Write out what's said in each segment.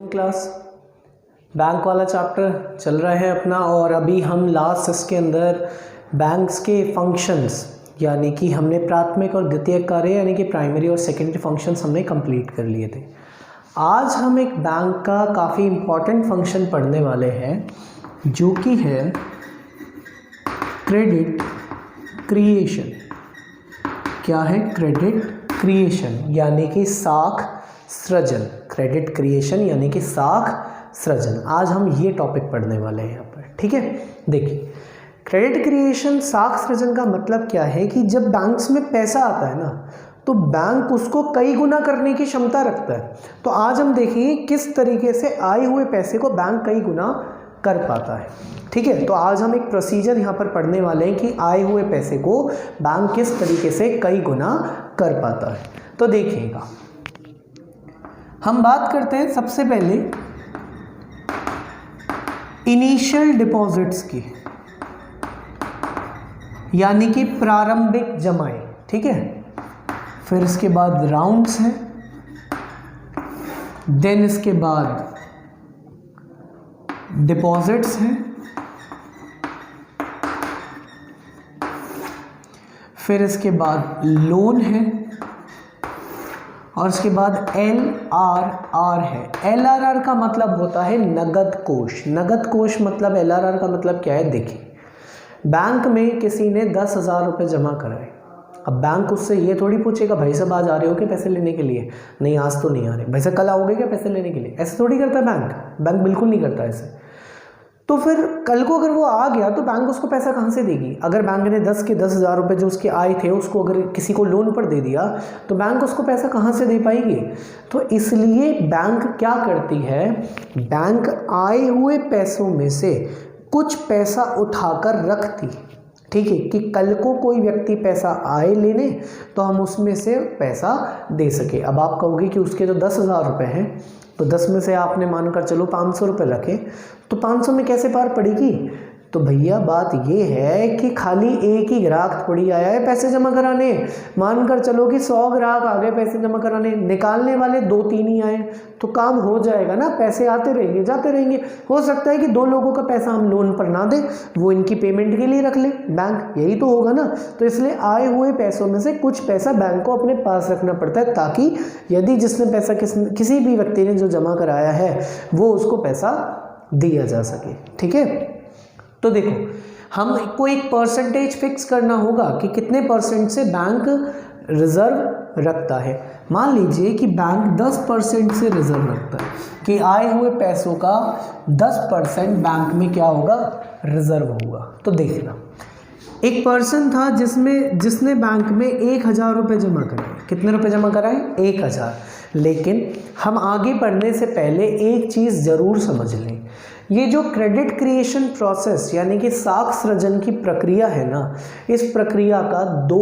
Class bank वाला chapter चल रहा है अपना। और अभी हम लास्ट इसके अंदर बैंक्स के फंक्शंस यानी कि हमने प्राथमिक और द्वितीयक कार्य यानी कि प्राइमरी और सेकेंडरी फंक्शंस हमने कंप्लीट कर लिए थे। आज हम एक बैंक का काफ़ी इम्पॉर्टेंट फंक्शन पढ़ने वाले हैं जो कि है क्रेडिट क्रिएशन। क्या है? क्रेडिट क्रिएशन यानी कि साख सृजन। क्रेडिट क्रिएशन यानी कि साख सृजन। आज हम ये टॉपिक पढ़ने वाले हैं यहाँ पर, ठीक है। देखिए, क्रेडिट क्रिएशन साख सृजन का मतलब क्या है कि जब बैंक्स में पैसा आता है ना तो बैंक उसको कई गुना करने की क्षमता रखता है। तो आज हम देखेंगे किस तरीके से आए हुए पैसे को बैंक कई गुना कर पाता है, ठीक है। तो आज हम एक प्रोसीजर यहाँ पर पढ़ने वाले हैं कि आए हुए पैसे को बैंक किस तरीके से कई गुना कर पाता है। तो देखिएगा, हम बात करते हैं सबसे पहले इनिशियल डिपॉजिट्स की यानी कि प्रारंभिक जमाएं, ठीक है। फिर इसके बाद राउंड्स हैं, देन इसके बाद डिपॉजिट्स हैं, फिर इसके बाद लोन है और इसके बाद LRR है। LRR का मतलब होता है नगद कोष। नगद कोष मतलब LRR का मतलब क्या है? देखिए, बैंक में किसी ने 10,000 रुपये जमा कराए। अब बैंक उससे ये थोड़ी पूछेगा भाई साहब आज आ रहे हो क्या पैसे लेने के लिए? नहीं, आज तो नहीं आ रहे। भाई साहब कल आओगे क्या पैसे लेने के लिए? ऐसे थोड़ी करता है बैंक। बैंक बिल्कुल नहीं करता ऐसे। तो फिर कल को अगर वो आ गया तो बैंक उसको पैसा कहाँ से देगी? अगर बैंक ने 10,000 रुपये जो उसके आए थे उसको अगर किसी को लोन पर दे दिया तो बैंक उसको पैसा कहाँ से दे पाएगी? तो इसलिए बैंक क्या करती है, बैंक आए हुए पैसों में से कुछ पैसा उठाकर रखती, ठीक है, कि कल को कोई व्यक्ति पैसा आए लेने तो हम उसमें से पैसा दे सके। अब आप कहोगे कि उसके जो 10,000 रुपये हैं तो 10 में से आपने मानकर चलो 500 रुपये रखे तो 500 में कैसे पार पड़ेगी? तो भैया बात ये है कि खाली एक ही ग्राहक थोड़ी आया है पैसे जमा कराने। मानकर चलो कि 100 ग्राहक आ गए पैसे जमा कराने, निकालने वाले 2-3 ही आए तो काम हो जाएगा ना। पैसे आते रहेंगे जाते रहेंगे। हो सकता है कि 2 लोगों का पैसा हम लोन पर ना दें, वो इनकी पेमेंट के लिए रख ले बैंक, यही तो होगा ना। तो इसलिए आए हुए पैसों में से कुछ पैसा बैंक को अपने पास रखना पड़ता है ताकि यदि जिसने पैसा किसी भी व्यक्ति ने जो जमा कराया है वो उसको पैसा दिया जा सके, ठीक है। तो देखो, हमको एक परसेंटेज फिक्स करना होगा कि कितने परसेंट से बैंक रिजर्व रखता है। मान लीजिए कि बैंक 10% से रिजर्व रखता है कि आए हुए पैसों का 10% बैंक में क्या होगा? रिजर्व होगा। तो देखना, एक पर्सन था जिसने बैंक में 1,000 रुपये जमा कराए। कितने रुपए जमा कराए? 1,000। लेकिन हम आगे बढ़ने से पहले एक चीज़ ज़रूर समझ लें, ये जो क्रेडिट क्रिएशन प्रोसेस यानी कि साख सृजन की प्रक्रिया है ना, इस प्रक्रिया का 2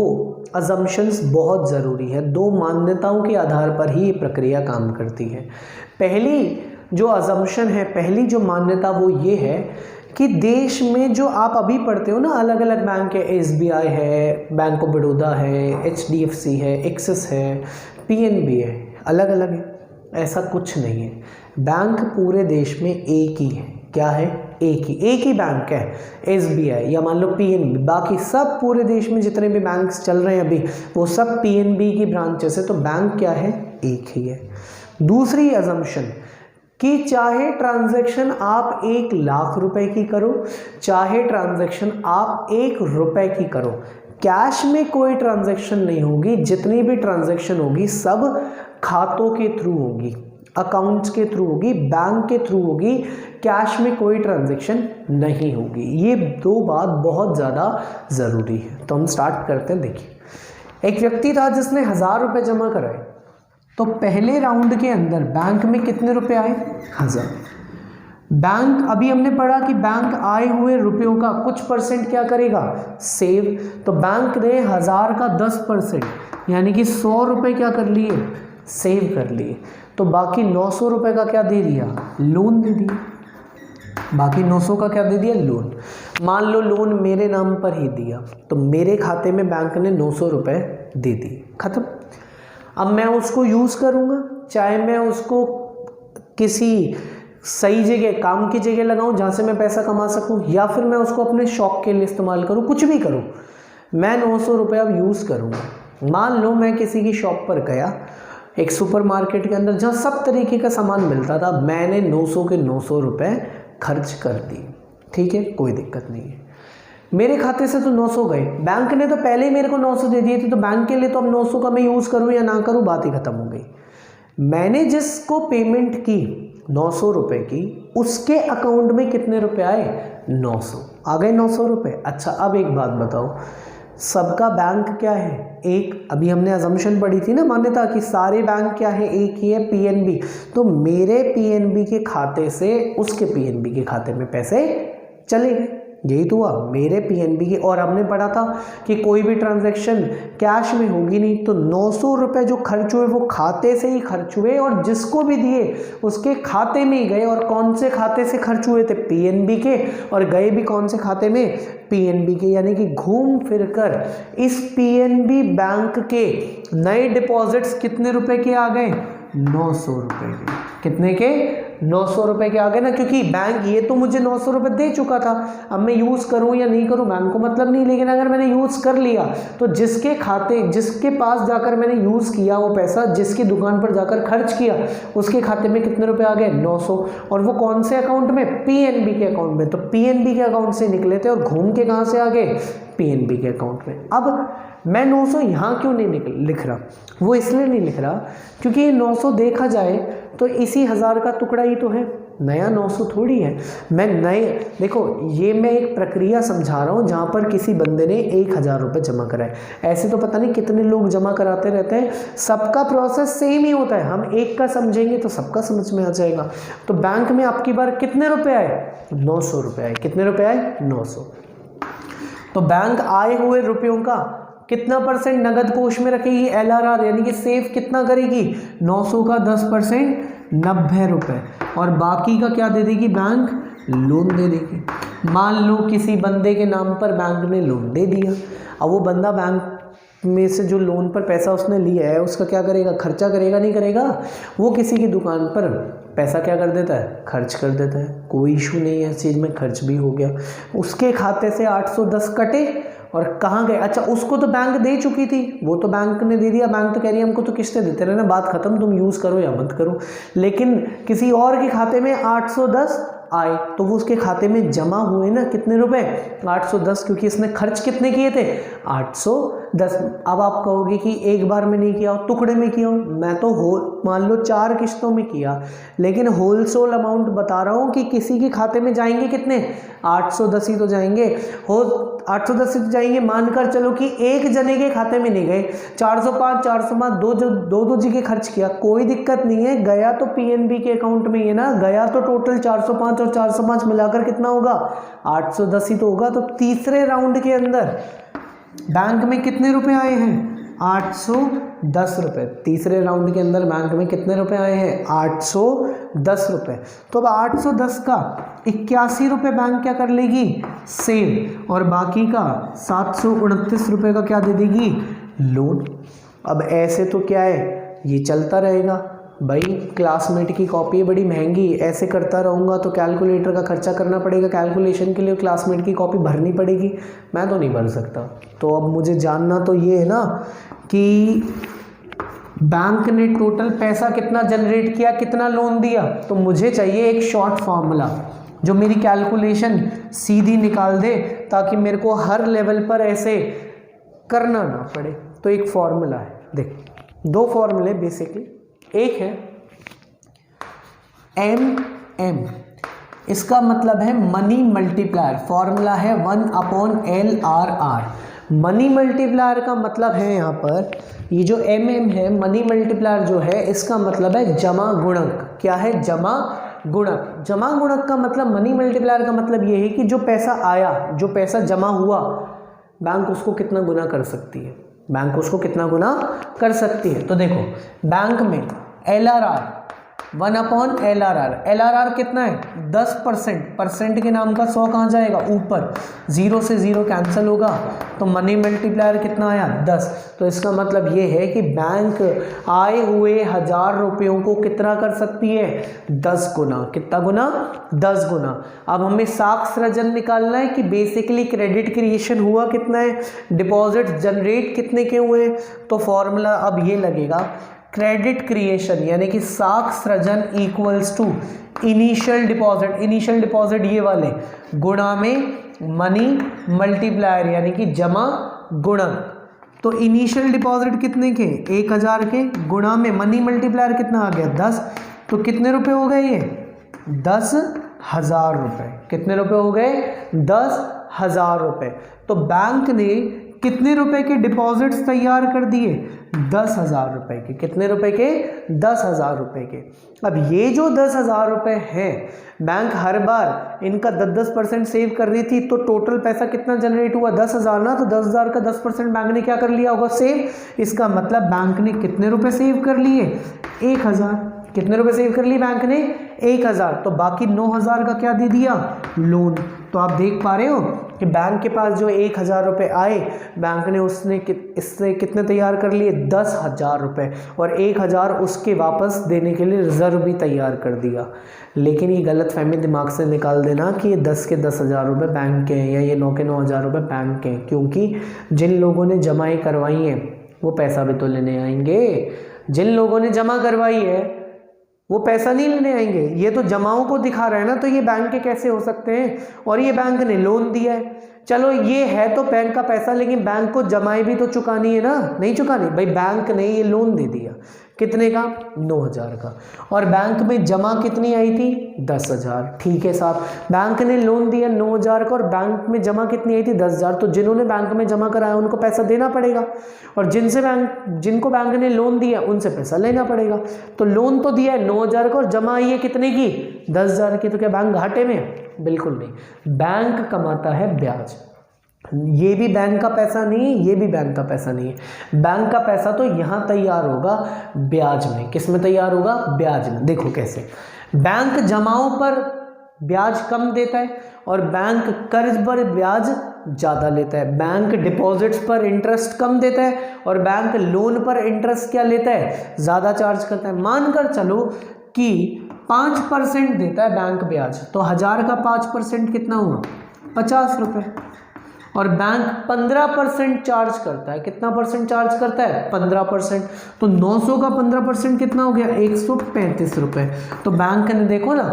अजम्पशंस बहुत ज़रूरी है। 2 मान्यताओं के आधार पर ही ये प्रक्रिया काम करती है। पहली जो अजम्पशन है, पहली जो मान्यता वो ये है कि देश में जो आप अभी पढ़ते हो ना, अलग अलग बैंक है, SBI है, बैंक ऑफ बड़ौदा है, HDFC है, एक्सिस है, PNB है, अलग अलग है। ऐसा कुछ नहीं है। बैंक पूरे देश में एक ही है। क्या है? एक ही बैंक है, SBI या मान लो PNB। बाकी सब पूरे देश में जितने भी बैंक्स चल रहे हैं अभी वो सब PNB की ब्रांचेस है। तो बैंक क्या है? एक ही है। दूसरी अजम्पशन कि चाहे ट्रांजैक्शन आप 1,00,000 रुपए की करो, चाहे ट्रांजैक्शन आप 1 रुपए की करो, कैश में कोई ट्रांजैक्शन नहीं होगी। जितनी भी ट्रांजैक्शन होगी सब खातों के थ्रू होगी, अकाउंट्स के थ्रू होगी, बैंक के थ्रू होगी। कैश में कोई ट्रांजैक्शन नहीं होगी। ये 2 बात बहुत ज़्यादा ज़रूरी है। तो हम स्टार्ट करते हैं। देखिए, एक व्यक्ति था जिसने 1,000 रुपये जमा कराए। तो पहले राउंड के अंदर बैंक में कितने रुपए आए? 1,000। बैंक, अभी हमने पढ़ा कि बैंक आए हुए रुपयों का कुछ परसेंट क्या करेगा? सेव। तो बैंक ने 1,000 का 10% यानी कि 100 रुपये क्या कर लिए? सेव कर लिए। तो बाकी 900 रुपये का क्या दे दिया? लोन दे दिया। बाकी 900 का क्या दे दिया? लोन। मान लो लोन मेरे नाम पर ही दिया तो मेरे खाते में बैंक ने 900 रुपये दे दिए, खत्म। अब मैं उसको यूज़ करूँगा, चाहे मैं उसको किसी सही जगह, काम की जगह लगाऊं जहाँ से मैं पैसा कमा सकूं, या फिर मैं उसको अपने शौक के लिए इस्तेमाल करूं, कुछ भी करूं। मैं 900 रुपये अब यूज़ करूँगा। मान लो मैं किसी की शॉप पर गया, एक सुपरमार्केट के अंदर जहाँ सब तरीके का सामान मिलता था, मैंने 900 के 900 रुपये खर्च कर दिए। ठीक है, कोई दिक्कत नहीं है। मेरे खाते से तो 900 गए, बैंक ने तो पहले ही मेरे को 900 दे दिए थे, तो बैंक के लिए तो अब 900 का मैं यूज़ करूँ या ना करूँ, बात ही खत्म हो गई। मैंने जिसको पेमेंट की 900 रुपये की, उसके अकाउंट में कितने रुपए आए? 900 आ गए, 900 रुपये। अच्छा, अब एक बात बताओ, सबका बैंक क्या है? एक। अभी हमने अजम्पशन पढ़ी थी ना, मान्यता कि सारे बैंक क्या है? एक ही है, पीएनबी। तो मेरे पीएनबी के खाते से उसके पीएनबी के खाते में पैसे चले गए, यही तो हुआ। मेरे पीएनबी के, और हमने पढ़ा था कि कोई भी ट्रांजैक्शन कैश में होगी नहीं, तो 900 रुपये जो खर्च हुए वो खाते से ही खर्च हुए, और जिसको भी दिए उसके खाते में ही गए। और कौन से खाते से खर्च हुए थे? पीएनबी के। और गए भी कौन से खाते में? पीएनबी के। यानी कि घूम फिर कर इस पीएनबी बैंक के नए डिपॉजिट्स कितने रुपए के आ गए? 900 रुपये के। कितने के? 900 रुपये के आ गए ना, क्योंकि बैंक ये तो मुझे 900 रुपये दे चुका था। अब मैं यूज़ करूँ या नहीं करूँ बैंक को मतलब नहीं, लेकिन अगर मैंने यूज़ कर लिया तो जिसके खाते, जिसके पास जाकर मैंने यूज़ किया वो पैसा, जिसकी दुकान पर जाकर खर्च किया, उसके खाते में कितने रुपए आ गए? 900। और वो कौन से अकाउंट में? पीएनबी के अकाउंट में। तो पीएनबी के अकाउंट से निकले थे और घूम के कहाँ से आ गए? पीएनबी के अकाउंट में। अब मैं 900 यहाँ क्यों नहीं लिख रहा? वो इसलिए नहीं लिख रहा क्योंकि ये 900 देखा जाए तो इसी 1000 का टुकड़ा ही तो है, नया 900 थोड़ी है। मैं नए, देखो ये मैं एक प्रक्रिया समझा रहा हूँ जहाँ पर किसी बंदे ने 1000 रुपये जमा कराए। ऐसे तो पता नहीं कितने लोग जमा कराते रहते हैं, सबका प्रोसेस सेम ही होता है। हम एक का समझेंगे तो सबका समझ में आ जाएगा। तो बैंक में आपकी बार कितने रुपए आए? 900 रुपये आए। कितने रुपए आए? 900। तो बैंक आए हुए रुपयों का कितना % नगद कोष में रखेगी? LRR, यानी कि सेव कितना करेगी? 900 का 10%, 90 रुपये। और बाकी का क्या दे देगी? बैंक लोन दे देगी। मान लो किसी बंदे के नाम पर बैंक ने लोन दे दिया। अब वो बंदा बैंक में से जो लोन पर पैसा उसने लिया है उसका क्या करेगा? खर्चा करेगा, नहीं करेगा? वो किसी की दुकान पर पैसा क्या कर देता है? खर्च कर देता है। कोई इशू नहीं है इस चीज़ में, खर्च भी हो गया। उसके खाते से 810 कटे और कहाँ गए? अच्छा, उसको तो बैंक दे चुकी थी, वो तो बैंक ने दे दिया। बैंक तो कह रही है हमको तो किस्तें देते रहना, बात खत्म, तुम यूज़ करो या मत करो। लेकिन किसी और के खाते में 810 आए तो वो उसके खाते में जमा हुए ना कितने रुपए? 810, क्योंकि इसने खर्च कितने किए थे? 810। अब आप कहोगे कि एक बार में नहीं किया हो, टुकड़े में किया हो। मैं तो मान लो 4 किस्तों में किया, लेकिन होलसेल अमाउंट बता रहा हूँ कि किसी के खाते में जाएंगे कितने? 810 ही तो जाएंगे। 810 ही तो जाएंगे। मानकर चलो कि एक जने के खाते में नहीं गए, 405 405 दो जी के खर्च किया, कोई दिक्कत नहीं है। गया तो पीएनबी के अकाउंट में ही है ना, गया तो टोटल 405 और 405 मिलाकर कितना होगा? 810 ही तो होगा। तो तीसरे राउंड के अंदर बैंक में कितने रुपए आए हैं? 810 रुपये। तीसरे राउंड के अंदर बैंक में कितने रुपए आए हैं? 810 रुपये। तो अब 810 का 81 रुपये बैंक क्या कर लेगी? सेव। और बाकी का 729 रुपये का क्या दे देगी? लोन। अब ऐसे तो क्या है, ये चलता रहेगा भाई। क्लासमेट की कॉपी बड़ी महंगी, ऐसे करता रहूँगा तो कैलकुलेटर का खर्चा करना पड़ेगा, कैलकुलेशन के लिए क्लासमेट की कॉपी भरनी पड़ेगी, मैं तो नहीं भर सकता। तो अब मुझे जानना तो ये है ना कि बैंक ने टोटल पैसा कितना जनरेट किया, कितना लोन दिया। तो मुझे चाहिए एक शॉर्ट फार्मूला जो मेरी कैलकुलेशन सीधी निकाल दे, ताकि मेरे को हर लेवल पर ऐसे करना ना पड़े। तो एक फॉर्मूला है, देख 2 फॉर्मूले बेसिकली। एक है MM, इसका मतलब है मनी मल्टीप्लायर। फॉर्मूला है 1/LRR। मनी मल्टीप्लायर का मतलब है यहाँ पर ये जो MM है, मनी मल्टीप्लायर जो है, इसका मतलब है जमा गुणक। क्या है? जमा गुणक। जमा गुणक का मतलब, मनी मल्टीप्लायर का मतलब ये है कि जो पैसा आया, जो पैसा जमा हुआ, बैंक उसको कितना गुना कर सकती है, बैंक उसको कितना गुना कर सकती है। तो देखो बैंक में LRR 1/LRR। LRR कितना है? 10%। परसेंट के नाम का 100 कहाँ जाएगा? ऊपर। 0 से 0 कैंसिल होगा तो मनी मल्टीप्लायर कितना आया? 10। तो इसका मतलब ये है कि बैंक आए हुए 1000 रुपयों को कितना कर सकती है? 10 गुना। कितना गुना? 10 गुना। अब हमें साख सृजन निकालना है कि बेसिकली क्रेडिट क्रिएशन हुआ कितना है, डिपॉजिट जनरेट कितने के हुए। तो फॉर्मूला अब ये लगेगा, क्रेडिट क्रिएशन यानी कि साख सृजन equals to initial deposit, initial deposit ये वाले, गुणा में मनी मल्टीप्लायर यानी कि जमा गुणक। तो इनिशियल डिपॉजिट कितने के? 1000 के, गुणा में मनी मल्टीप्लायर कितना आ गया? 10। तो कितने रुपए हो गए ये? 10,000 रुपये। कितने रुपए हो गए? 10,000 रुपये। तो बैंक ने कितने रुपए के डिपॉजिट्स तैयार कर दिए? 10,000 रुपये के। कितने रुपए के? 10,000 रुपये के। अब ये जो 10,000 रुपये हैं, बैंक हर बार इनका 10% सेव कर रही थी, तो टोटल पैसा कितना जनरेट हुआ? 10,000 ना। तो 10,000 का 10% बैंक ने क्या कर लिया होगा? सेव। इसका मतलब बैंक ने कितने रुपए सेव कर लिए? 1,000। कितने रुपए सेव कर लिए बैंक ने? 1,000। तो बाकी 9,000 का क्या दे दिया? लोन। तो आप देख पा रहे हो कि बैंक के पास जो 1,000 रुपये आए, बैंक ने इससे कितने तैयार कर लिए? 10,000 रुपये। और 1,000 उसके वापस देने के लिए रिजर्व भी तैयार कर दिया। लेकिन ये गलत फहमी दिमाग से निकाल देना कि ये 10 के 10,000 रुपये बैंक के हैं या ये 9 के 9,000 रुपये बैंक के हैं, क्योंकि जिन लोगों ने जमाएँ करवाई हैं वो पैसा भी तो लेने आएंगे। जिन लोगों ने जमा करवाई है वो पैसा नहीं लेने आएंगे। ये तो जमाओं को दिखा रहा है ना, तो ये बैंक के कैसे हो सकते हैं? और ये बैंक ने लोन दिया है, चलो ये है तो बैंक का पैसा, लेकिन बैंक को जमाई भी तो चुकानी है ना, नहीं चुकानी भाई। बैंक ने ये लोन दे दिया, कितने का? 9,000 का। और बैंक में जमा कितनी आई थी? 10,000। ठीक है साहब, बैंक ने लोन दिया 9,000 का और बैंक में जमा कितनी आई थी? 10,000। तो जिन्होंने बैंक में जमा कराया उनको पैसा देना पड़ेगा, और जिनको बैंक ने लोन दिया उनसे पैसा लेना पड़ेगा। तो लोन तो दिया है 9,000 का और जमा आई है कितने की? 10,000 की। तो क्या बैंक घाटे में? बिल्कुल नहीं। बैंक कमाता है ब्याज। ये भी बैंक का पैसा नहीं है, ये भी बैंक का पैसा नहीं है। बैंक का पैसा तो यहाँ तैयार होगा ब्याज में। किस में तैयार होगा? ब्याज में। देखो कैसे, बैंक जमाओं पर ब्याज कम देता है और बैंक कर्ज पर ब्याज ज़्यादा लेता है। बैंक डिपॉजिट्स पर इंटरेस्ट कम देता है और बैंक लोन पर इंटरेस्ट क्या लेता है? ज़्यादा चार्ज करता है। मानकर चलो कि 5% देता है बैंक ब्याज, तो 1000 का 5% कितना हुआ? 50 रुपये। और बैंक 15% चार्ज करता है। कितना परसेंट चार्ज करता है? 15%। तो 900 का 15% कितना हो गया? 135 रुपये। तो बैंक ने देखो ना,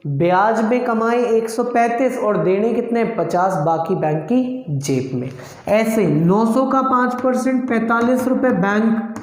ब्याज में कमाए 135 और देने कितने? 50, बाकी बैंक की जेब में। ऐसे 900 का 5% 45 रुपये बैंक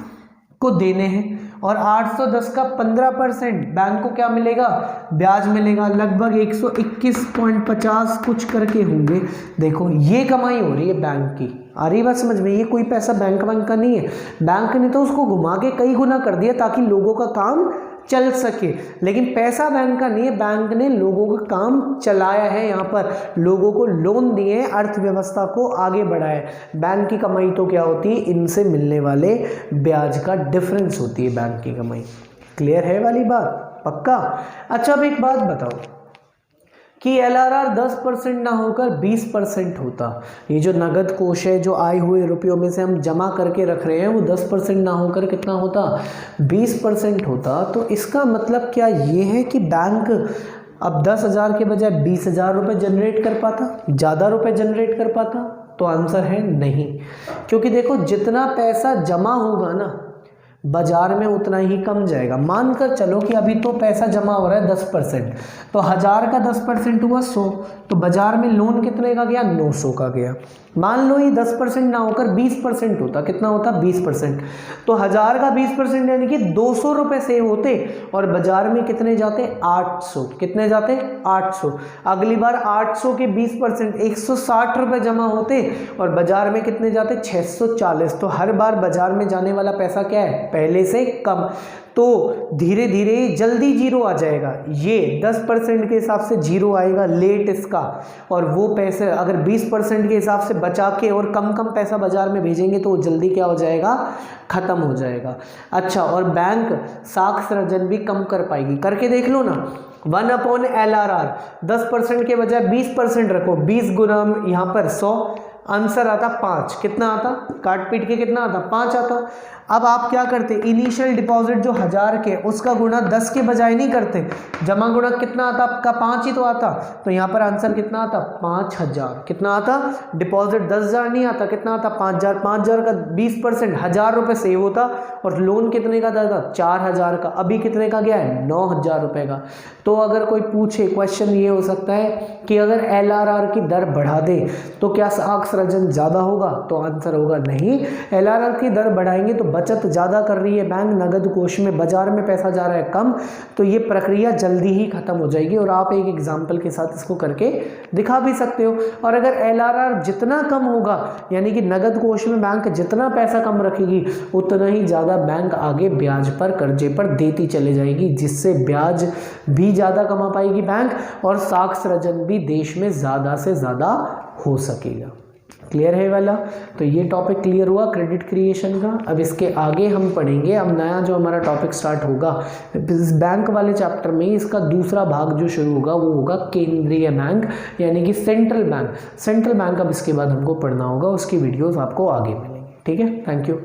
को देने हैं, और 810 का 15% बैंक को क्या मिलेगा? ब्याज मिलेगा। लगभग 121.50 कुछ करके होंगे। देखो ये कमाई हो रही है बैंक की। आ रही बात समझ में? ये कोई पैसा बैंक का नहीं है। बैंक ने तो उसको घुमा के कई गुना कर दिया ताकि लोगों का काम चल सके, लेकिन पैसा बैंक का नहीं है। बैंक ने लोगों का काम चलाया है, यहाँ पर लोगों को लोन दिए, अर्थव्यवस्था को आगे बढ़ाया। बैंक की कमाई तो क्या होती है? इनसे मिलने वाले ब्याज का डिफरेंस होती है बैंक की कमाई। क्लियर है वाली बात? पक्का? अच्छा अब एक बात बताओ कि LRR 10% ना होकर 20% होता, ये जो नगद कोष है, जो आए हुए रुपयों में से हम जमा करके रख रहे हैं, वो 10% ना होकर कितना होता? 20% होता। तो इसका मतलब क्या ये है कि बैंक अब 10,000 के बजाय 20,000 रुपये जनरेट कर पाता, ज़्यादा रुपये जनरेट कर पाता? तो आंसर है नहीं, क्योंकि देखो जितना पैसा जमा होगा ना बाजार में उतना ही कम जाएगा। मानकर चलो कि अभी तो पैसा जमा हो रहा है 10%, तो 1000 का 10% हुआ 100, तो बाजार में लोन कितने का गया? 900 का गया। मान लो ये 10% ना होकर 20% होता, कितना होता? 20%। तो 1000 का 20% यानी कि 200 रुपये सेव होते और बाजार में कितने जाते? 800। कितने जाते? 800। अगली बार 800 के 20% 160 रुपये जमा होते और बाजार में कितने जाते? 640। तो हर बार बाजार में जाने वाला पैसा क्या है? पहले से कम, तो धीरे धीरे जल्दी जीरो आ जाएगा। ये 10% के हिसाब से जीरो आएगा लेट इसका, और वो पैसे अगर 20% के हिसाब से बचा के और कम कम पैसा बाजार में भेजेंगे तो वो जल्दी क्या हो जाएगा, ख़त्म हो जाएगा। अच्छा, और बैंक साख सृजन भी कम कर पाएगी, करके देख लो ना। 1/LRR 10% के बजाय 20% रखो, 20 गुना यहाँ पर 100, आंसर आता 5। कितना आता, काट पीट के कितना आता, 5 आता। अब आप क्या करते, इनिशियल डिपॉजिट जो 1000 के उसका गुणा 10 के बजाय नहीं करते, जमा गुणा कितना आता आपका, 5 ही तो आता। तो यहाँ पर आंसर कितना आता, 5000। कितना आता, डिपॉजिट 10,000 नहीं आता, कितना आता 5000। 5000 का 20% 1000 रुपये सेव होता, और लोन कितने का था, 4000 का। अभी कितने का गया है, 9000 रुपये का। तो अगर कोई पूछे, क्वेश्चन ये हो सकता है कि अगर LRR की दर बढ़ा दे तो क्या साख सृजन ज़्यादा होगा, तो आंसर होगा नहीं। LRR की दर बढ़ाएंगे तो बचत ज़्यादा कर रही है बैंक, नगद कोष में, बाजार में पैसा जा रहा है कम, तो ये प्रक्रिया जल्दी ही खत्म हो जाएगी। और आप एक एग्जाम्पल के साथ इसको करके दिखा भी सकते हो। और अगर LRR जितना कम होगा, यानी कि नगद कोष में बैंक जितना पैसा कम रखेगी, उतना ही ज़्यादा बैंक आगे ब्याज पर, कर्जे पर देती चले जाएगी, जिससे ब्याज भी ज़्यादा कमा पाएगी बैंक, और साख सृजन भी देश में ज़्यादा से ज़्यादा हो सकेगा। क्लियर है वाला? तो ये टॉपिक क्लियर हुआ क्रेडिट क्रिएशन का। अब इसके आगे हम पढ़ेंगे, अब नया जो हमारा टॉपिक स्टार्ट होगा इस बैंक वाले चैप्टर में, इसका दूसरा भाग जो शुरू होगा वो होगा केंद्रीय बैंक, यानी कि सेंट्रल बैंक। सेंट्रल बैंक अब इसके बाद हमको पढ़ना होगा, उसकी वीडियोस आपको आगे मिलेंगी। ठीक है, थैंक यू।